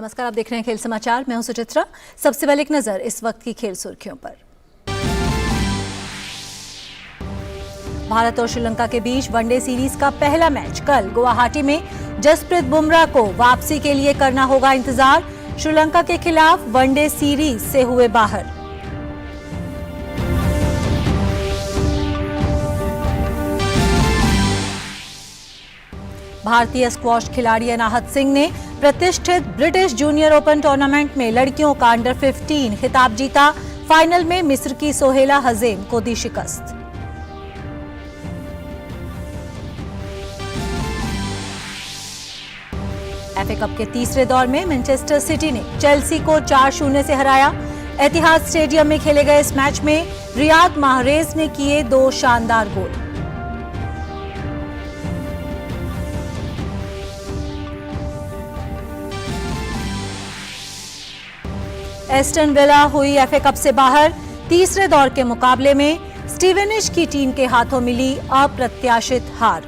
नमस्कार, आप देख रहे हैं खेल समाचार। मैं हूं सुचित्रा। सबसे पहले एक नजर इस वक्त की खेल सुर्खियों पर। भारत और श्रीलंका के बीच वनडे सीरीज का पहला मैच कल गुवाहाटी में। जसप्रीत बुमराह को वापसी के लिए करना होगा इंतजार। श्रीलंका के खिलाफ वनडे सीरीज से हुए बाहर। भारतीय स्क्वॉश खिलाड़ी अनाहत सिंह ने प्रतिष्ठित ब्रिटिश जूनियर ओपन टूर्नामेंट में लड़कियों का अंडर 15 खिताब जीता। फाइनल में मिस्र की सोहेला हज़ेम को दी शिकस्त। एफए कप के तीसरे दौर में मैनचेस्टर सिटी ने चेल्सी को 4-0 से हराया। एतिहाद स्टेडियम में खेले गए इस मैच में रियाद माहरेज ने किए 2 शानदार गोल। एस्टन विला हुई एफए कप से बाहर। तीसरे दौर के मुकाबले में स्टीवेनिश की टीम के हाथों मिली अप्रत्याशित हार।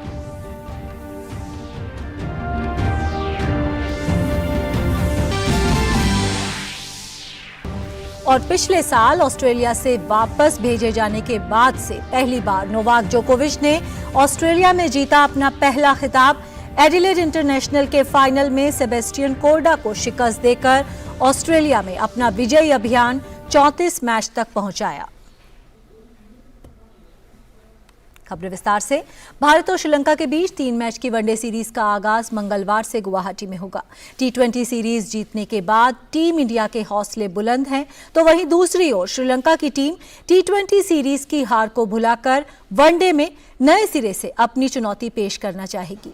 और पिछले साल ऑस्ट्रेलिया से वापस भेजे जाने के बाद से पहली बार नोवाक जोकोविच ने ऑस्ट्रेलिया में जीता अपना पहला खिताब। एडिलेड इंटरनेशनल के फाइनल में सेबेस्टियन कोर्डा को शिकस्त देकर ऑस्ट्रेलिया में अपना विजयी अभियान 34 मैच तक पहुंचाया। खबरें विस्तार से। भारत और श्रीलंका के बीच 3 मैच की वनडे सीरीज का आगाज मंगलवार से गुवाहाटी में होगा। T20 सीरीज जीतने के बाद टीम इंडिया के हौसले बुलंद हैं, तो वहीं दूसरी ओर श्रीलंका की टीम T20 सीरीज की हार को भुलाकर वनडे में नए सिरे से अपनी चुनौती पेश करना चाहेगी।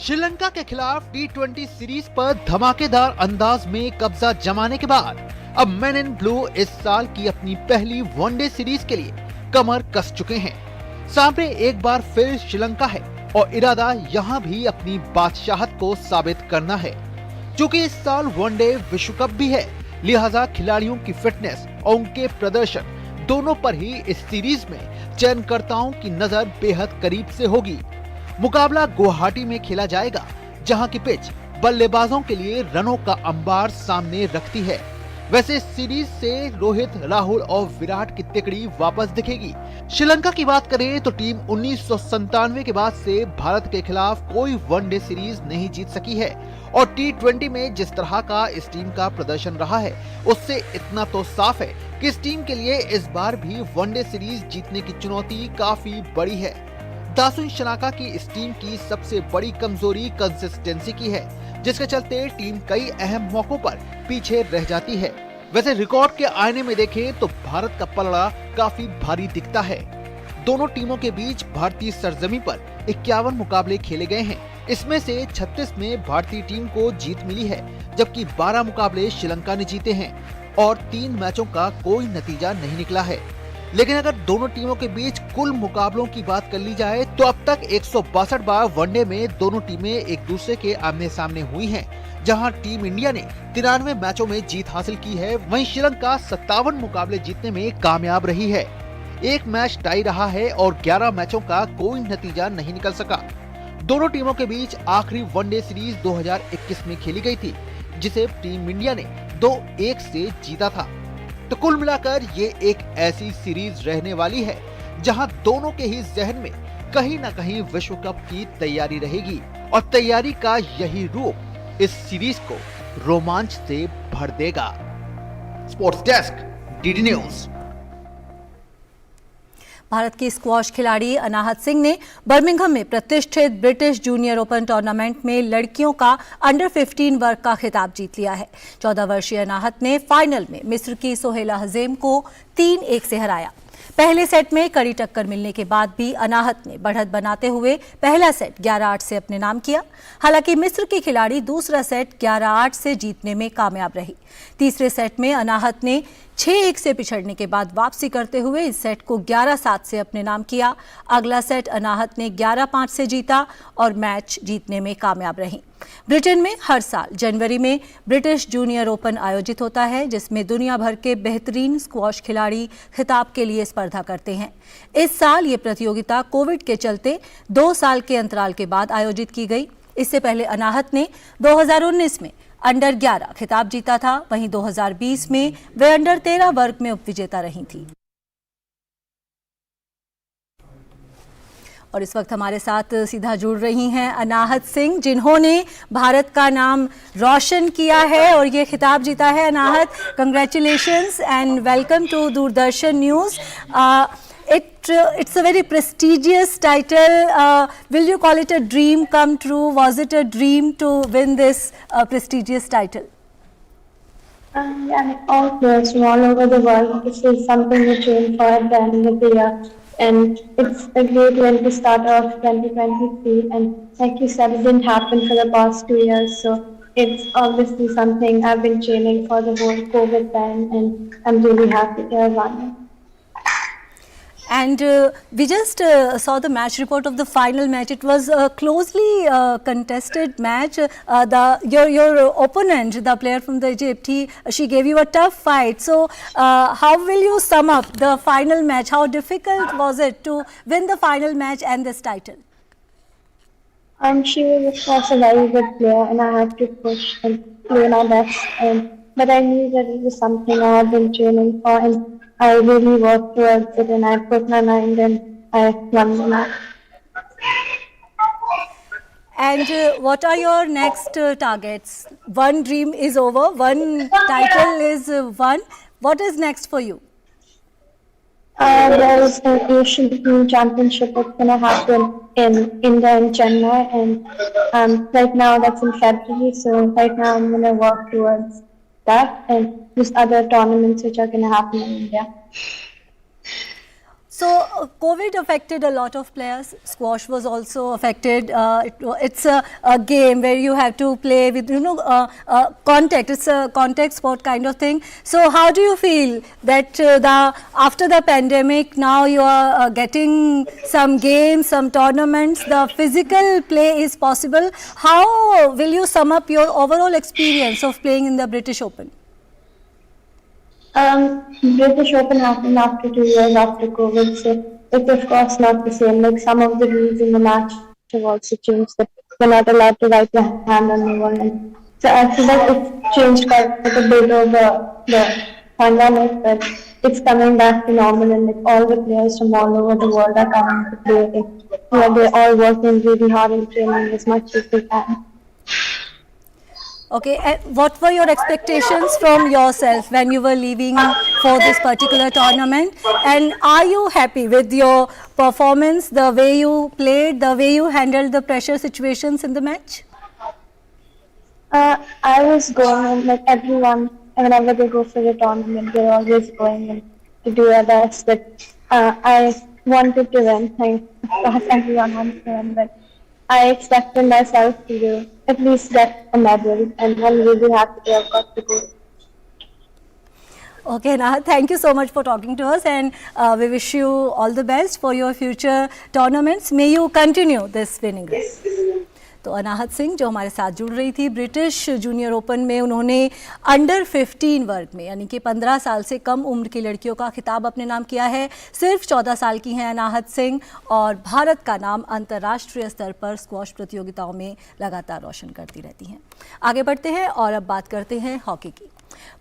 श्रीलंका के खिलाफ T20 सीरीज पर धमाकेदार अंदाज में कब्जा जमाने के बाद अब मैन इन ब्लू इस साल की अपनी पहली वनडे सीरीज के लिए कमर कस चुके हैं। सामने एक बार फिर श्रीलंका है और इरादा यहां भी अपनी बादशाहत को साबित करना है। चूंकि इस साल वनडे विश्व कप भी है, लिहाजा खिलाड़ियों की फिटनेस और उनके प्रदर्शन दोनों पर ही इस सीरीज में चयनकर्ताओं की नजर बेहद करीब से होगी। मुकाबला गुवाहाटी में खेला जाएगा, जहां की पिच बल्लेबाजों के लिए रनों का अंबार सामने रखती है। वैसे इस सीरीज से रोहित, राहुल और विराट की तिकड़ी वापस दिखेगी। श्रीलंका की बात करें तो टीम 1997 के बाद से भारत के खिलाफ कोई वनडे सीरीज नहीं जीत सकी है और T20 में जिस तरह का इस टीम का प्रदर्शन रहा है, उससे इतना तो साफ है कि इस टीम के लिए इस बार भी वनडे सीरीज जीतने की चुनौती काफी बड़ी है। दासुन शनाका की इस टीम की सबसे बड़ी कमजोरी कंसिस्टेंसी की है, जिसके चलते टीम कई अहम मौकों पर पीछे रह जाती है। वैसे रिकॉर्ड के आईने में देखें तो भारत का पलड़ा काफी भारी दिखता है। दोनों टीमों के बीच भारतीय सरजमी पर 51 मुकाबले खेले गए हैं। इसमें से 36 में भारतीय टीम को जीत मिली है, जबकि 12 मुकाबले श्रीलंका ने जीते हैं और 3 मैचों का कोई नतीजा नहीं निकला है। लेकिन अगर दोनों टीमों के बीच कुल मुकाबलों की बात कर ली जाए तो अब तक 162 बार वनडे में दोनों टीमें एक दूसरे के आमने सामने हुई हैं, जहां टीम इंडिया ने 93 मैचों में जीत हासिल की है, वहीं श्रीलंका 57 मुकाबले जीतने में कामयाब रही है। एक मैच टाई रहा है और 11 मैचों का कोई नतीजा नहीं निकल सका। दोनों टीमों के बीच आखिरी वनडे सीरीज 2021 में खेली गई थी, जिसे टीम इंडिया ने 2-1 से जीता था। तो कुल मिलाकर ये एक ऐसी सीरीज रहने वाली है जहां दोनों के ही जहन में कहीं न कहीं विश्व कप की तैयारी रहेगी और तैयारी का यही रूप इस सीरीज को रोमांच से भर देगा। Sports desk, DD news. Bharat की स्क्वॉश खिलाड़ी अनाहत सिंह ने बर्मिंघम में प्रतिष्ठित ब्रिटिश जूनियर ओपन टूर्नामेंट में लड़कियों का अंडर 15 वर्ग का खिताब जीत लिया है। 14 वर्षीय अनाहत ने फाइनल में मिस्र की सोहेला हज़ेम को 3-1 से हराया। पहले सेट में कड़ी टक्कर मिलने के बाद भी अनाहत ने बढ़त बनाते हुए पहला सेट 11-8 से अपने नाम किया। हालांकि मिस्र की खिलाड़ी दूसरा सेट 11-8 से जीतने में कामयाब रही। तीसरे सेट में अनाहत ने 6-1 से पिछड़ने के बाद वापसी करते हुए इस सेट को 11-7 से अपने नाम किया। अगला सेट अनाहत ने 11-5 से जीता और मैच जीतने में कामयाब रही। ब्रिटेन में हर साल जनवरी में ब्रिटिश जूनियर ओपन आयोजित होता है, जिसमें दुनिया भर के बेहतरीन स्क्वॉश खिलाड़ी खिताब के लिए स्पर्धा करते हैं। इस साल ये प्रतियोगिता कोविड के चलते 2 साल के अंतराल के बाद आयोजित की गई। इससे पहले अनाहत ने 2019 में अंडर 11 खिताब जीता था, वहीं 2020 में वे अंडर 13 वर्ग में उपविजेता रही थी। और इस वक्त हमारे साथ सीधा जुड़ रही हैं अनाहत सिंह, जिन्होंने भारत का नाम रोशन किया है और ये खिताब जीता है। Anahat, congratulations and welcome to Doordarshan news. It's a very prestigious title. Will you call it a dream come true? Was it a dream to win this prestigious title? Yeah, all players from all over the world. This is something we train for at the end of the year, and it's a great way to start off 2023. And like you said, it didn't happen for the past 2 years, so it's obviously something I've been training for the whole COVID time, and I'm really happy to have won it. And we just saw the match report of the final match. It was a closely contested match. Your opponent, the player from the Egypt, she gave you a tough fight. So how will you sum up the final match? How difficult was it to win the final match and this title? She was of course a very good player, and I had to push and play my best. But I knew that it was something I had been training for, and I really worked towards it, and I put my mind in. I won the match. And what are your next targets? One dream is over, one title is won. What is next for you? There is an Asian Team Championship that's going to happen in India and Chennai, and right now that's in February. So right now I'm going to work towards that, and just other tournaments which are going to happen in India. So COVID affected a lot of players. Squash was also affected. It's a game where you have to play with contact. It's a contact sport kind of thing. So how do you feel that after the pandemic now you are getting some games, some tournaments, the physical play is possible? How will you sum up your overall experience of playing in the British Open? British Open happened after 2 years after COVID, so it's of course not the same. Like some of the rules in the match have also changed, that you're not allowed to write your hand on the wall. And so I feel like it's changed quite a bit over the pandemic, but it's coming back to normal, and like all the players from all over the world are coming to play. They're all working really hard and training as much as they can. Okay, and what were your expectations from yourself when you were leaving for this particular tournament? And are you happy with your performance, the way you played, the way you handled the pressure situations in the match? I was going in, like everyone, whenever they go for a tournament, they're always going in to do their best. But I wanted to win. Of course, everyone wants to win, but I expected myself to at least get a medal, and I'm really happy to have got the gold. Okay, Naha, thank you so much for talking to us, and we wish you all the best for your future tournaments. May you continue this winning race. तो अनाहत सिंह जो हमारे साथ जुड़ रही थी, British junior open में उन्होंने under 15 वर्ग में यानी कि 15 साल से कम उम्र की लड़कियों का खिताब अपने नाम किया है। सिर्फ 14 साल की हैं अनाहत सिंह और भारत का नाम अंतर्राष्ट्रीय स्तर पर स्क्वॉश प्रतियोगिताओं में लगातार रोशन करती रहती हैं। आगे बढ़ते हैं और अब बात करते हैं हॉकी की।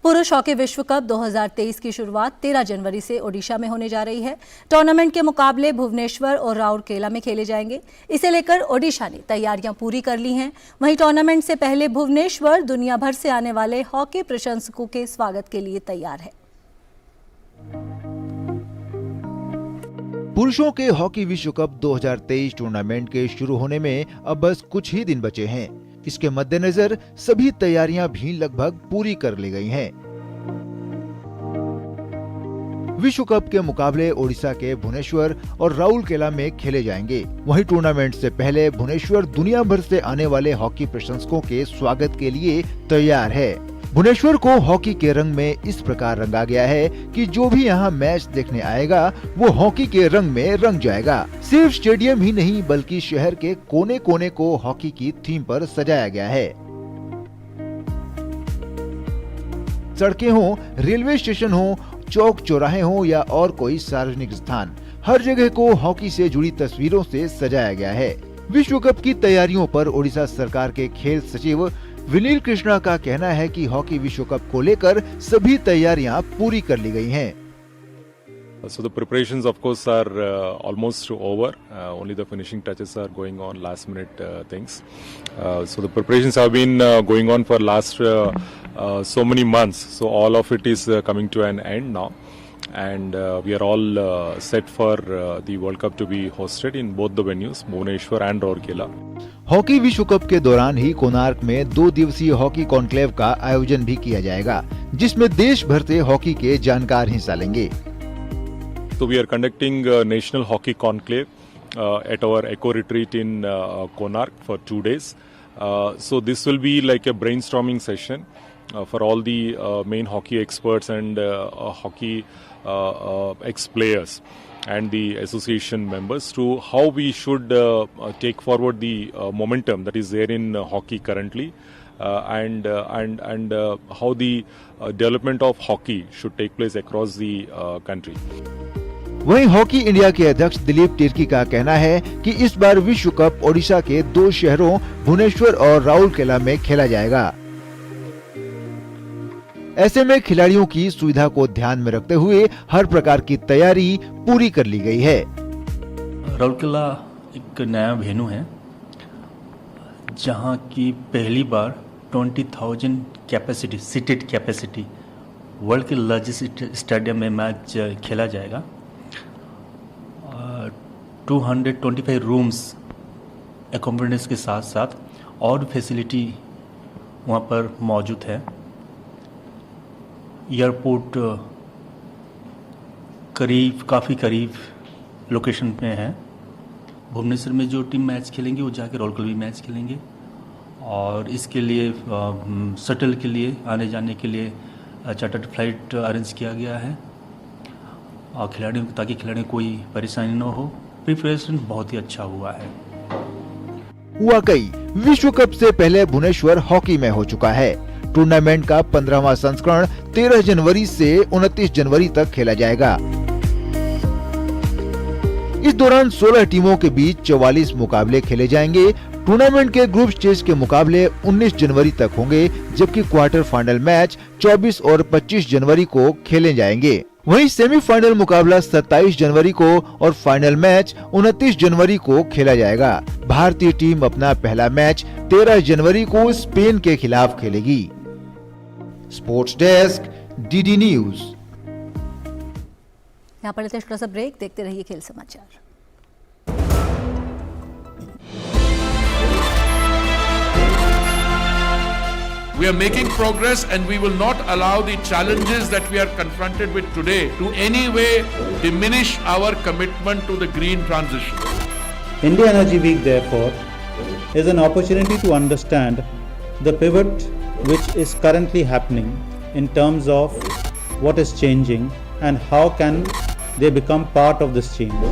पुरुष हॉकी विश्व कप 2023 की शुरुआत 13 जनवरी से ओडिशा में होने जा रही है। टूर्नामेंट के मुकाबले भुवनेश्वर और राउरकेला में खेले जाएंगे। इसे लेकर ओडिशा ने तैयारियां पूरी कर ली हैं। वहीं टूर्नामेंट से पहले भुवनेश्वर दुनिया भर से आने वाले हॉकी प्रशंसकों के स्वागत के लिए तैयार है। पुरुषों के हॉकी विश्व कप 2023 टूर्नामेंट के शुरू होने में अब बस कुछ ही दिन बचे हैं। इसके मद्देनजर सभी तैयारियां भी लगभग पूरी कर ली गई हैं। विश्व कप के मुकाबले ओडिशा के भुवनेश्वर और राउरकेला में खेले जाएंगे। वहीं टूर्नामेंट से पहले भुवनेश्वर दुनिया भर से आने वाले हॉकी प्रशंसकों के स्वागत के लिए तैयार है। भुवनेश्वर को हॉकी के रंग में इस प्रकार रंगा गया है कि जो भी यहाँ मैच देखने आएगा वो हॉकी के रंग में रंग जाएगा। सिर्फ स्टेडियम ही नहीं बल्कि शहर के कोने कोने को हॉकी की थीम पर सजाया गया है। सड़कें हो, रेलवे स्टेशन हो, चौक चौराहे हो या और कोई सार्वजनिक स्थान, हर जगह को हॉकी से जुड़ी तस्वीरों से सजाया गया है। विश्व कप की तैयारियों पर ओडिशा सरकार के खेल सचिव विनील कृष्णा का कहना है कि हॉकी विश्व कप को लेकर सभी तैयारियां पूरी कर ली गई हैं। So the preparations, of course, are almost over. Only the finishing touches are going on, last minute things. So the preparations have been going on for last so many months. So all of it is coming to an end now. And we are all set for the World Cup to be hosted in both the venues, Bhubaneswar and Rourkela. Hockey विश्व cup के दौरान ही कोणार्क में 2 दिवसीय hockey conclave का आयोजन भी किया जाएगा, जिसमें देश भर से हॉकी के जानकार हिस्सा लेंगे। So we are conducting a National Hockey Conclave at our Eco Retreat in Konark for 2 days. So this will be like a brainstorming session for all the main hockey experts and hockey ex-players and the association members to how we should take forward the momentum that is there in hockey currently and how the development of hockey should take place across the country. वहीं hockey India के अध्यक्ष दिलीप तिर्की का कहना है कि इस बार विश्व cup Odisha के 2 शहरों भुवनेश्वर और राउरकेला में खेला जाएगा। ऐसे में खिलाड़ियों की सुविधा को ध्यान में रखते हुए हर प्रकार की तैयारी पूरी कर ली गई है। राउरकेला एक नया वेन्यू है जहां की पहली बार 20,000 कैपेसिटी, सीटेड कैपेसिटी वर्ल्ड के लार्जेस्ट स्टेडियम में मैच खेला जाएगा। 225 रूम्स एकोमोडेशन के साथ साथ और फैसिलिटी वहाँ पर मौजूद है। एयरपोर्ट काफ़ी करीब लोकेशन पे है। भुवनेश्वर में जो टीम मैच खेलेंगे वो जाकर राउरकेला भी मैच खेलेंगे और इसके लिए शटल के लिए आने जाने के लिए चार्टर्ड फ्लाइट अरेंज किया गया है और खिलाड़ियों ताकि खिलाड़ियों को कोई परेशानी न हो। प्रिपरेशन बहुत ही अच्छा हुआ है। वाकई विश्व कप से पहले भुवनेश्वर हॉकी में हो चुका है। टूर्नामेंट का 15वां संस्करण 13 जनवरी से 29 जनवरी तक खेला जाएगा। इस दौरान 16 टीमों के बीच 44 मुकाबले खेले जाएंगे। टूर्नामेंट के ग्रुप स्टेज के मुकाबले 19 जनवरी तक होंगे, जबकि क्वार्टर फाइनल मैच 24 और 25 जनवरी को खेले जाएंगे। वहीं सेमीफाइनल मुकाबला 27 जनवरी को और फाइनल मैच 29 जनवरी को खेला जाएगा। भारतीय टीम अपना पहला मैच 13 जनवरी को स्पेन के खिलाफ खेलेगी। Sports desk, DD news. यहाँ पर लेते हैं छोटा सा ब्रेक, देखते रहिए खेल समाचार। We are making progress and we will not allow the challenges that we are confronted with today to any way diminish our commitment to the green transition. India Energy Week, therefore, is an opportunity to understand the pivot which is currently happening in terms of what is changing and how can they become part of this change.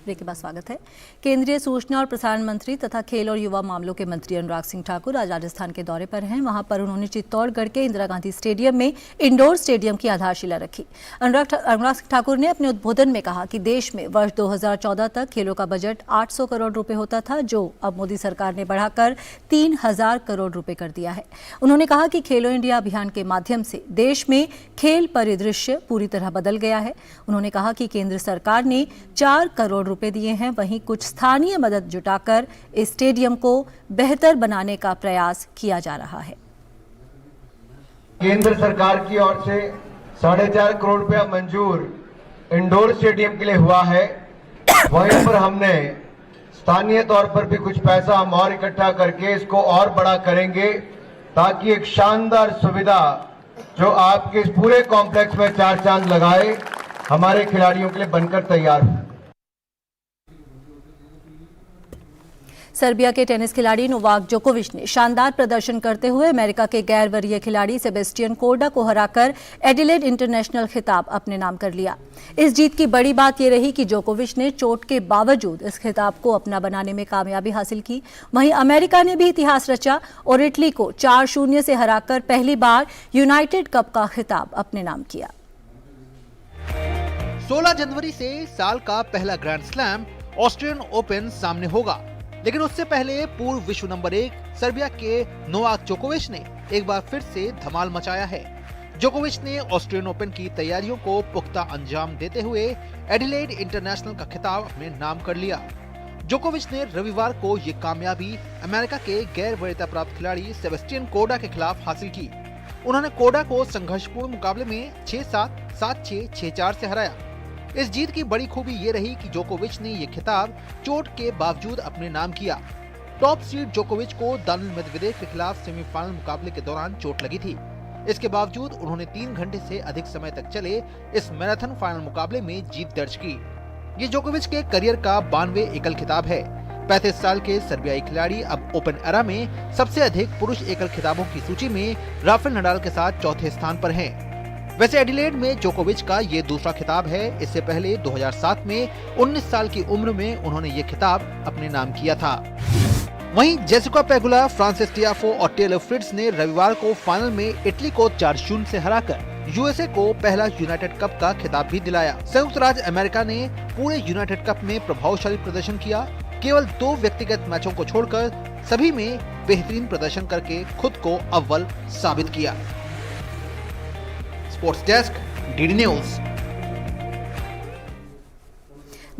Break के बाद स्वागत है। केंद्रीय सूचना और प्रसारण मंत्री तथा खेल और युवा मामलों के मंत्री अनुराग सिंह ठाकुर आज राजस्थान के दौरे पर हैं। वहां पर उन्होंने चित्तौड़गढ़ के इंदिरा गांधी स्टेडियम में इंडोर स्टेडियम की आधारशिला रखी। अनुराग सिंह ठाकुर ने अपने उद्बोधन में कहा कि देश में वर्ष 2014 तक खेलों का बजट 800 करोड़ रुपए होता था, जो अब मोदी सरकार ने बढ़ाकर 3000 करोड़ रुपए कर दिया है। उन्होंने कहा कि खेलो इंडिया अभियान के माध्यम से देश में खेल परिदृश्य पूरी तरह बदल गया है। उन्होंने कहा कि केंद्र सरकार ने 4 करोड़ रुपए दिए हैं, वहीं कुछ स्थानीय मदद जुटाकर इस स्टेडियम को बेहतर बनाने का प्रयास किया जा रहा है। केंद्र सरकार की ओर से 4.5 करोड़ रुपया मंजूर इंडोर स्टेडियम के लिए हुआ है। वहीं पर हमने स्थानीय तौर पर भी कुछ पैसा हम और इकट्ठा करके इसको और बड़ा करेंगे, ताकि एक शानदार सुविधा जो आपके इस पूरे कॉम्प्लेक्स में 4 चांद लगाए हमारे खिलाड़ियों के लिए बनकर तैयार हो। सर्बिया के टेनिस खिलाड़ी नोवाक जोकोविच ने शानदार प्रदर्शन करते हुए अमेरिका के गैर वरीय खिलाड़ी सेबेस्टियन कोर्डा को हराकर एडिलेड इंटरनेशनल खिताब अपने नाम कर लिया। इस जीत की बड़ी बात यह रही कि जोकोविच ने चोट के बावजूद इस खिताब को अपना बनाने में कामयाबी हासिल की। वहीं अमेरिका ने भी इतिहास रचा और इटली को 4-0 से हराकर पहली बार यूनाइटेड कप का खिताब अपने नाम किया। 16 जनवरी से साल का पहला ग्रैंड स्लैम ऑस्ट्रेलियन ओपन सामने होगा, लेकिन उससे पहले पूर्व विश्व नंबर 1 सर्बिया के नोवाक जोकोविच ने एक बार फिर से धमाल मचाया है। जोकोविच ने ऑस्ट्रेलियन ओपन की तैयारियों को पुख्ता अंजाम देते हुए एडिलेड इंटरनेशनल का खिताब अपने नाम कर लिया। जोकोविच ने रविवार को ये कामयाबी अमेरिका के गैर वरीयता प्राप्त खिलाड़ी सेबेस्टियन कोर्डा के खिलाफ हासिल की। उन्होंने कोर्डा को संघर्षपूर्ण मुकाबले में 6-7, 7-6, 6-4 से हराया। इस जीत की बड़ी खूबी ये रही कि जोकोविच ने ये खिताब चोट के बावजूद अपने नाम किया। टॉप सीड जोकोविच को दानिल मेदवेदेव के खिलाफ सेमीफाइनल मुकाबले के दौरान चोट लगी थी। इसके बावजूद उन्होंने 3 घंटे से अधिक समय तक चले इस मैराथन फाइनल मुकाबले में जीत दर्ज की। ये जोकोविच के करियर का 92वें एकल खिताब है। 35 साल के सर्बियाई खिलाड़ी अब ओपन एरा में सबसे अधिक पुरुष एकल खिताबों की सूची में राफेल नडाल के साथ चौथे स्थान पर हैं। वैसे एडिलेड में जोकोविच का ये दूसरा खिताब है। इससे पहले 2007 में 19 साल की उम्र में उन्होंने ये खिताब अपने नाम किया था। वहीं जेसिका पेगुला, फ्रांसिस टियाफो और टेलर फ्रिट्ज ने रविवार को फाइनल में इटली को 4-0 से हराकर यूएसए को पहला यूनाइटेड कप का खिताब भी दिलाया। संयुक्त राज्य अमेरिका ने पूरे यूनाइटेड कप में प्रभावशाली प्रदर्शन किया। केवल 2 व्यक्तिगत मैचों को छोड़कर सभी में बेहतरीन प्रदर्शन करके खुद को अव्वल साबित किया। Sports desk, DD news.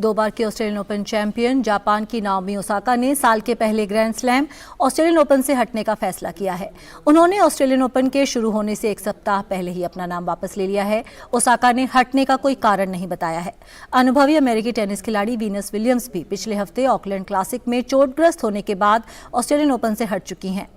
2 बार के ऑस्ट्रेलियन ओपन चैंपियन जापान की नाओमी ओसाका ने साल के पहले ग्रैंड स्लैम ऑस्ट्रेलियन ओपन से हटने का फैसला किया है। उन्होंने ऑस्ट्रेलियन ओपन के शुरू होने से 1 सप्ताह पहले ही अपना नाम वापस ले लिया है। ओसाका ने हटने का कोई कारण नहीं बताया है। अनुभवी अमेरिकी टेनिस खिलाड़ी वीनस विलियम्स भी पिछले हफ्ते ऑकलैंड क्लासिक में चोटग्रस्त होने के बाद ऑस्ट्रेलियन ओपन से हट चुकी हैं।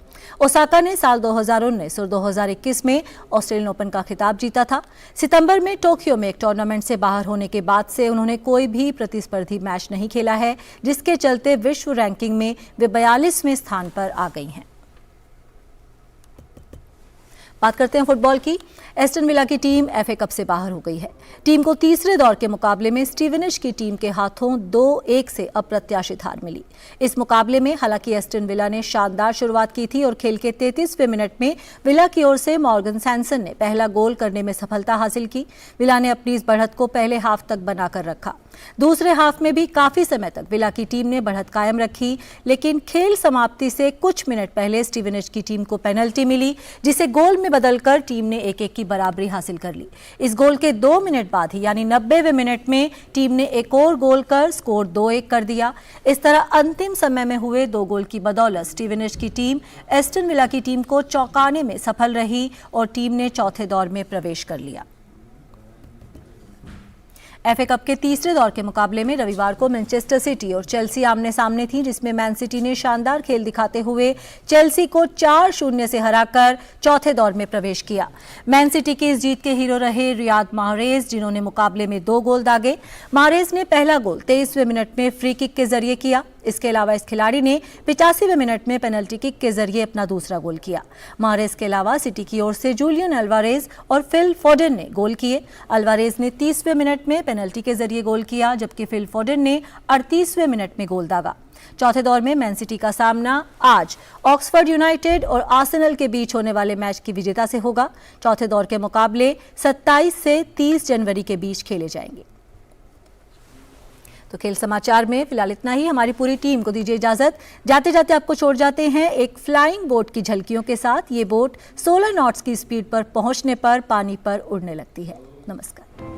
ओसाका ने साल 2019 और 2021 में ऑस्ट्रेलियन ओपन का खिताब जीता था। सितंबर में टोक्यो में एक टूर्नामेंट से बाहर होने के बाद से उन्होंने कोई भी प्रतिस्पर्धी मैच नहीं खेला है, जिसके चलते विश्व रैंकिंग में वे 42वें स्थान पर आ गई हैं। बात करते हैं फुटबॉल की। एस्टन विला की टीम एफए कप से बाहर हो गई है। टीम को तीसरे दौर के मुकाबले में स्टीवेनिश की टीम के हाथों 2-1 से अप्रत्याशित हार मिली। इस मुकाबले में हालांकि एस्टन विला ने शानदार शुरुआत की थी और खेल के 33वें मिनट में विला की ओर से मॉर्गन सैमसन ने पहला गोल करने में सफलता हासिल की। विला ने अपनी इस बढ़त को पहले हाफ तक बनाकर रखा। दूसरे हाफ में भी काफी समय तक विला की टीम ने बढ़त कायम रखी, लेकिन खेल समाप्ति से कुछ मिनट पहले स्टीवेनिश की टीम को पेनल्टी मिली, जिसे गोल में बदलकर टीम ने 1-1 की बराबरी हासिल कर ली। इस गोल के 2 मिनट बाद ही यानी 90वें मिनट में टीम ने एक और गोल कर स्कोर 2-1 कर दिया। इस तरह अंतिम समय में हुए 2 गोल की बदौलत स्टीवेनिश की टीम एस्टन विला की टीम को चौंकाने में सफल रही और टीम ने चौथे दौर में प्रवेश कर लिया। एफए कप के तीसरे दौर के मुकाबले में रविवार को मैनचेस्टर सिटी और चेल्सी आमने सामने थी, जिसमें मैन सिटी ने शानदार खेल दिखाते हुए चेल्सी को 4-0 से हराकर चौथे दौर में प्रवेश किया। मैन सिटी की इस जीत के हीरो रहे रियाद माहरेज, जिन्होंने मुकाबले में 2 गोल दागे। माहरेज ने पहला गोल 23वें मिनट में फ्री किक के जरिए किया। इसके अलावा इस खिलाड़ी ने 85वें मिनट में पेनल्टी किक के जरिए अपना दूसरा गोल किया। माहरेज के अलावा सिटी की ओर से जूलियन अल्वारेज और फिल फोडेन ने गोल किए। अल्वारेज ने 30वें मिनट में पेनल्टी के जरिए गोल किया, जबकि फिल फोडेन ने 38वें मिनट में गोल दागा। चौथे दौर में मैन सिटी का सामना आज ऑक्सफोर्ड यूनाइटेड और आर्सेनल के बीच होने वाले मैच की विजेता से होगा। चौथे दौर के मुकाबले 27 से 30 जनवरी के बीच खेले जाएंगे। तो खेल समाचार में फिलहाल इतना ही। हमारी पूरी टीम को दीजिए इजाजत। जाते जाते आपको छोड़ जाते हैं एक फ्लाइंग बोट की झलकियों के साथ। ये बोट 16 नॉट्स की स्पीड पर पहुंचने पर पानी पर उड़ने लगती है। नमस्कार।